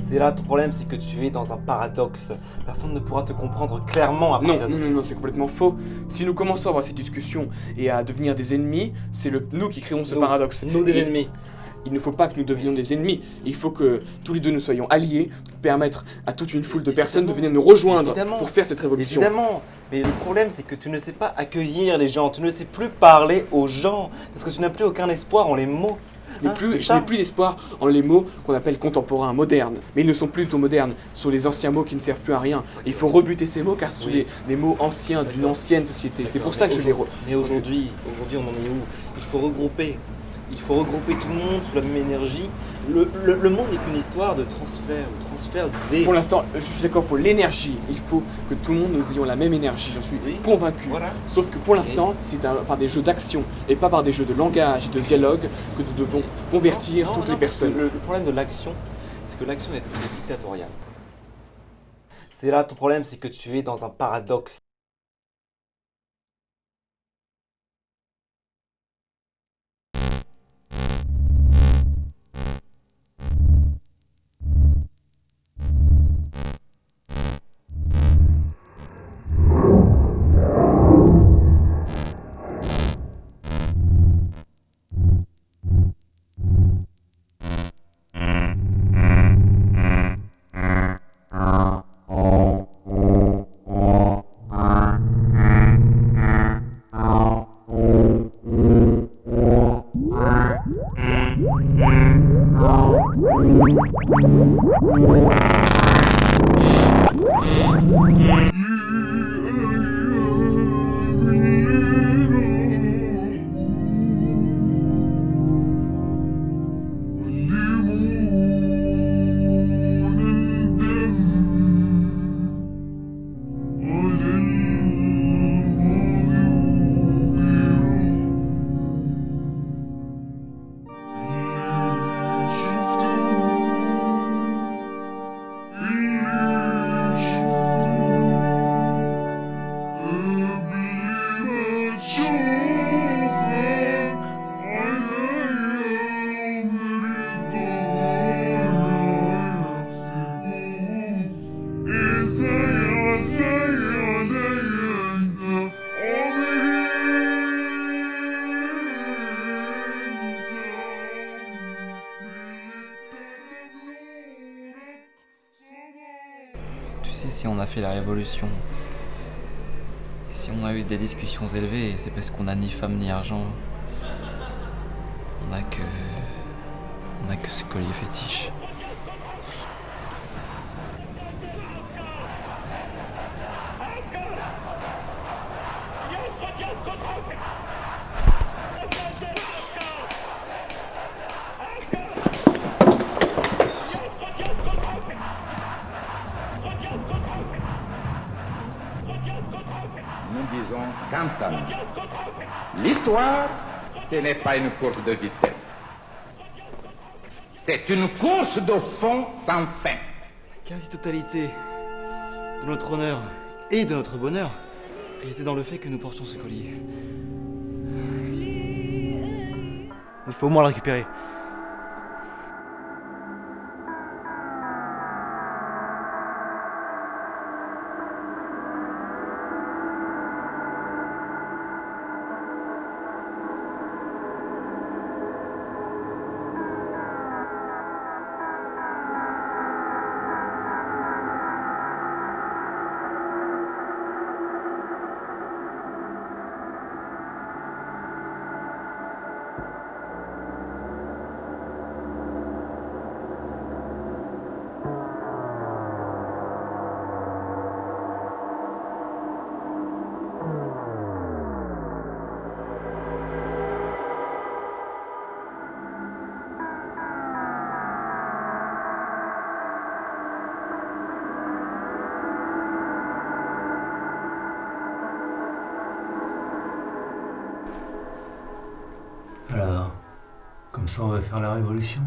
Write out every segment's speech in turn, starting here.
C'est là ton problème, c'est que tu es dans un paradoxe. Personne ne pourra te comprendre clairement à Non, partir d'ici. c'est complètement faux. Si nous commençons à avoir ces discussions et à devenir des ennemis, c'est nous qui créons ce paradoxe. Nous des Et ennemis. Il ne faut pas que nous devenions des ennemis. Il faut que tous les deux nous soyons alliés, pour permettre à toute une foule de personnes de venir nous rejoindre Évidemment. pour faire cette révolution. Évidemment, mais le problème c'est que tu ne sais pas accueillir les gens, tu ne sais plus parler aux gens, parce que tu n'as plus aucun espoir en les mots. Je n'ai plus d'espoir en les mots qu'on appelle contemporains, modernes. Mais ils ne sont plus du tout modernes. Ce sont les anciens mots qui ne servent plus à rien. Et il faut rebuter ces mots car ce sont les mots anciens d'une ancienne société. C'est pour ça que je les Mais aujourd'hui, on en est où? Il faut regrouper. Il faut regrouper tout le monde sous la même énergie. Le monde n'est qu'une histoire de transfert d'idées. Pour l'instant, je suis d'accord pour l'énergie. Il faut que tout le monde nous ayons la même énergie. J'en suis convaincu. Voilà. Sauf que pour l'instant, c'est par des jeux d'action et pas par des jeux de langage et de dialogue que nous devons convertir toutes les personnes. Le problème de l'action, c'est que l'action est dictatoriale. C'est là ton problème, c'est que tu es dans un paradoxe. Tu sais, si on a fait la révolution, si on a eu des discussions élevées, c'est parce qu'on n'a ni femme ni argent. On a que ce collier fétiche. Nous disons Canton. L'histoire, ce n'est pas une course de vitesse. C'est une course de fond sans fin. La quasi-totalité de notre honneur et de notre bonheur réside dans le fait que nous portions ce collier. Il faut au moins le récupérer. Alors, comme ça on va faire la révolution?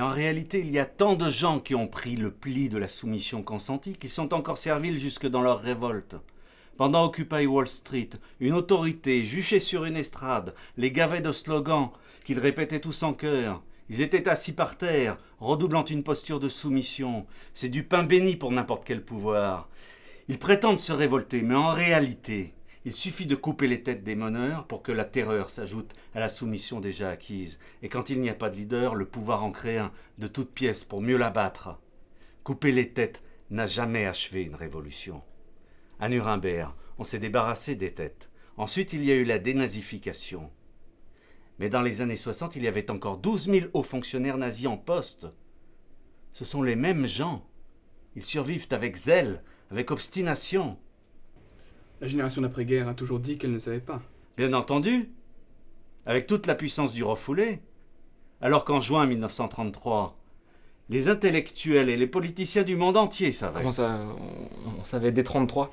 en réalité, il y a tant de gens qui ont pris le pli de la soumission consentie qu'ils sont encore serviles jusque dans leur révolte. Pendant Occupy Wall Street, une autorité, juchée sur une estrade, les gavait de slogans qu'ils répétaient tous en chœur. Ils étaient assis par terre, redoublant une posture de soumission. C'est du pain béni pour n'importe quel pouvoir. Ils prétendent se révolter, mais en réalité, il suffit de couper les têtes des meneurs pour que la terreur s'ajoute à la soumission déjà acquise. Et quand il n'y a pas de leader, le pouvoir en crée un de toutes pièces pour mieux l'abattre. Couper les têtes n'a jamais achevé une révolution. À Nuremberg, on s'est débarrassé des têtes. Ensuite, il y a eu la dénazification. Mais dans les années 60, il y avait encore 12 000 hauts fonctionnaires nazis en poste. Ce sont les mêmes gens. Ils survivent avec zèle, avec obstination. La génération d'après-guerre a toujours dit qu'elle ne savait pas. Bien entendu, avec toute la puissance du refoulé. Alors qu'en juin 1933, les intellectuels et les politiciens du monde entier savaient. Comment ça, on savait dès 33?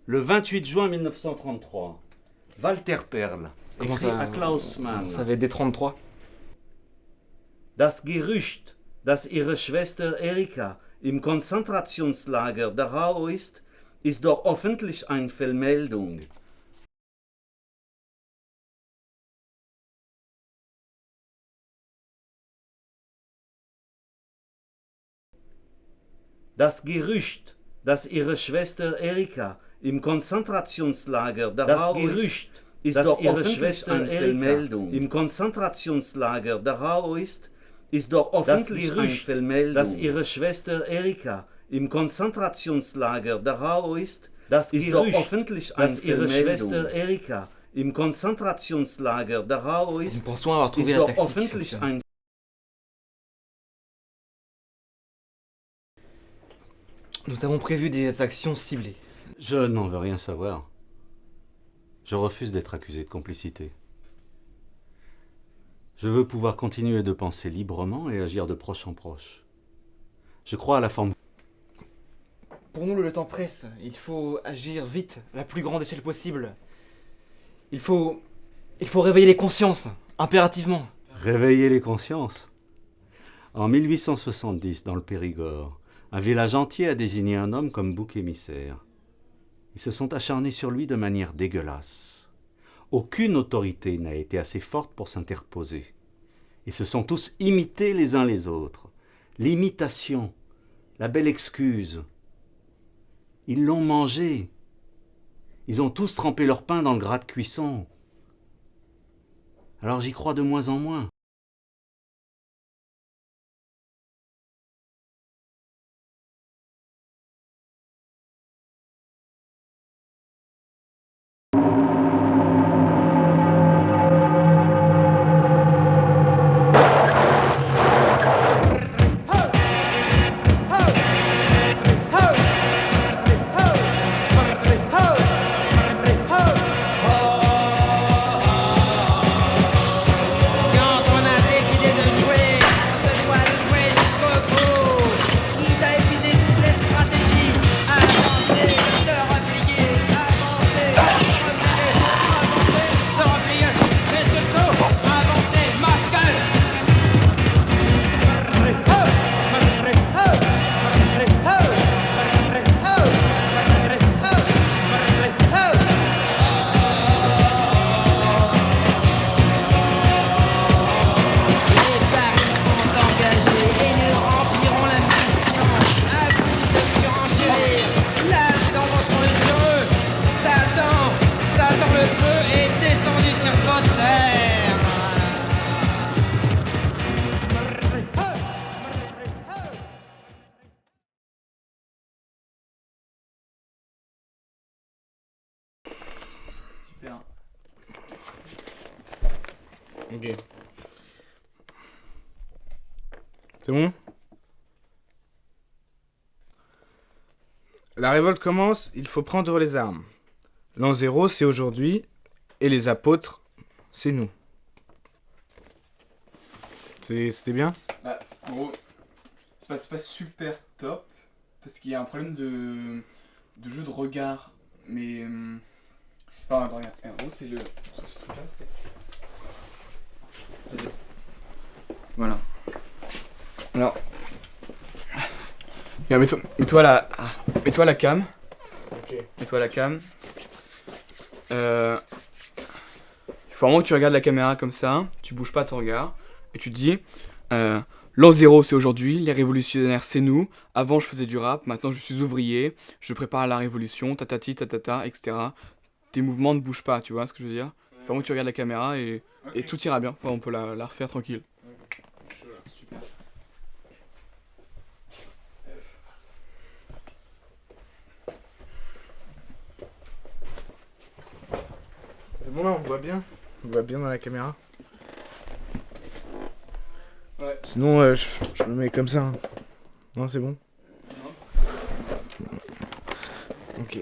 Le 28 juin 1933, Walter Perl Comment écrit ça, à Klaus Mann. On savait dès 33? Das Gerücht, dass ihre Schwester Erika im Konzentrationslager Dachau ist doch öffentlich eine Vermeldung. Das Gerücht, dass ihre Schwester Erika im Konzentrationslager Dachau ist doch ihre Schwester Erika im Konzentrationslager Dachau ist doch öffentlich eine Vermeldung. Dass ihre Schwester Erika im Konzentrationslager Dachau ist doch öffentlich eine Vermeldung. Erika im Konzentrationslager Dachau Nous ist pensons avoir trouvé la doch tactique. öffentlich ein Nous avons prévu des actions ciblées. Je n'en veux rien savoir. Je refuse d'être accusé de complicité. Je veux pouvoir continuer de penser librement et agir de proche en proche. Je crois à la forme. Pour nous, le temps presse. Il faut agir vite, à la plus grande échelle possible. Il faut réveiller les consciences, impérativement. Réveiller les consciences. En 1870, dans le Périgord, un village entier a désigné un homme comme bouc émissaire. Ils se sont acharnés sur lui de manière dégueulasse. Aucune autorité n'a été assez forte pour s'interposer. Ils se sont tous imités les uns les autres. L'imitation, la belle excuse. Ils l'ont mangé. Ils ont tous trempé leur pain dans le gras de cuisson. Alors j'y crois de moins en moins. Super. Ok. C'est bon? La révolte commence, il faut prendre les armes. L'an 0, c'est aujourd'hui, et les apôtres, c'est nous. C'était bien? Bah, en gros, c'est pas super top, parce qu'il y a un problème de jeu de regard, mais... Enfin, attends, regarde, en gros, c'est ce truc-là, c'est... Vas-y. Voilà. Alors. Regarde, mets-toi la. Mets-toi la cam. Ok. Mets-toi la cam. Il faut vraiment que tu regardes la caméra comme ça, tu bouges pas ton regard, et tu te dis l'an zéro c'est aujourd'hui, les révolutionnaires c'est nous, avant je faisais du rap, maintenant je suis ouvrier, je prépare la révolution, tatati, tatata, etc. Tes mouvements ne bougent pas, tu vois ce que je veux dire? Il faut vraiment que tu regardes la caméra et tout ira bien, enfin, on peut la refaire tranquille. Super. C'est bon là, on voit bien? On voit bien dans la caméra? Ouais. Sinon, je me mets comme ça. Hein. Non, c'est bon? Ok.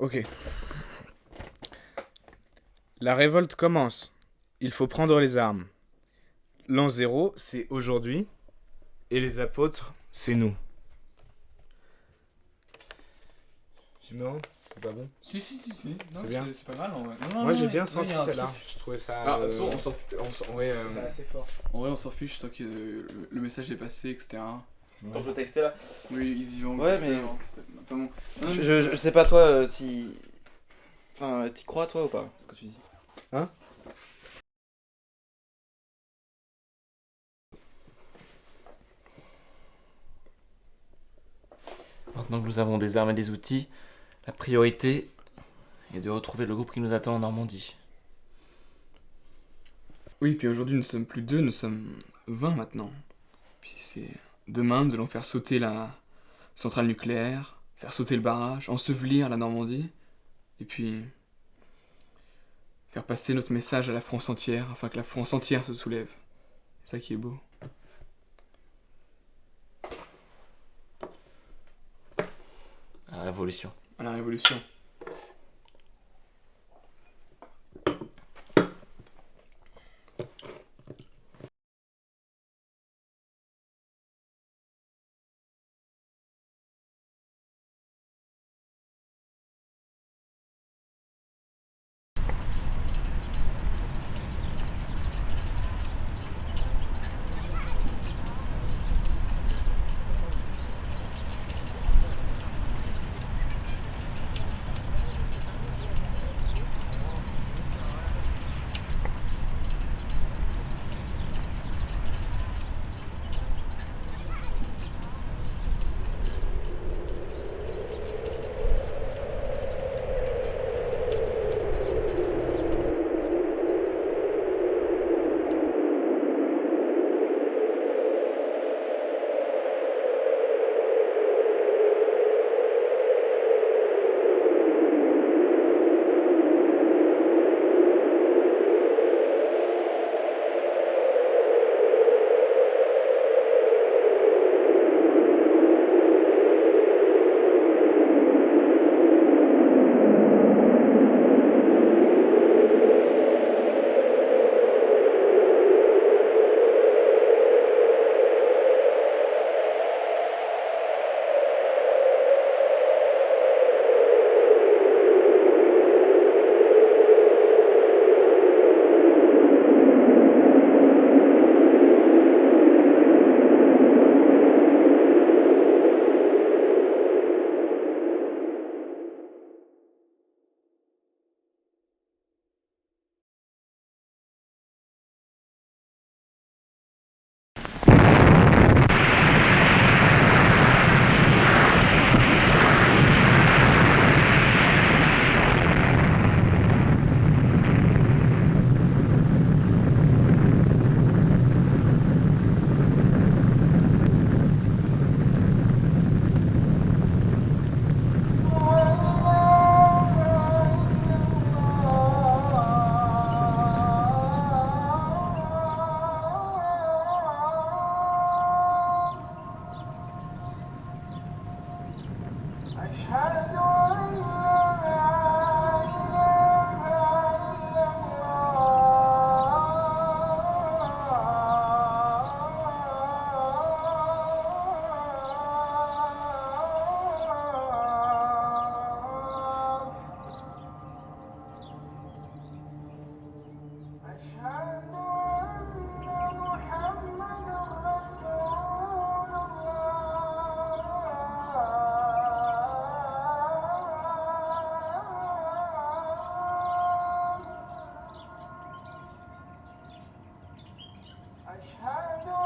Ok. La révolte commence. Il faut prendre les armes. L'an zéro, c'est aujourd'hui. Et les apôtres, c'est nous. Non, c'est pas bon. Si. Non, C'est bien. c'est pas mal en vrai. Moi j'ai bien senti celle-là. Je trouvais ça. Ah, on s'en fiche. Ouais, c'est assez fort. en vrai, on s'en fiche tant que le message est passé, etc. Donc le texte est là. Oui, ils y vont. Ouais, mais- Enfin bon. Non, mais Je sais pas, toi, t'y crois, toi, ou pas, ce que tu dis? Hein? Maintenant que nous avons des armes et des outils, la priorité est de retrouver le groupe qui nous attend en Normandie. Oui, puis aujourd'hui, nous sommes plus 2, nous sommes 20 maintenant. Puis c'est. Demain, nous allons faire sauter la centrale nucléaire, faire sauter le barrage, ensevelir la Normandie, et puis. Faire passer notre message à la France entière, afin que la France entière se soulève. C'est ça qui est beau. À la Révolution. À la Révolution. أشهد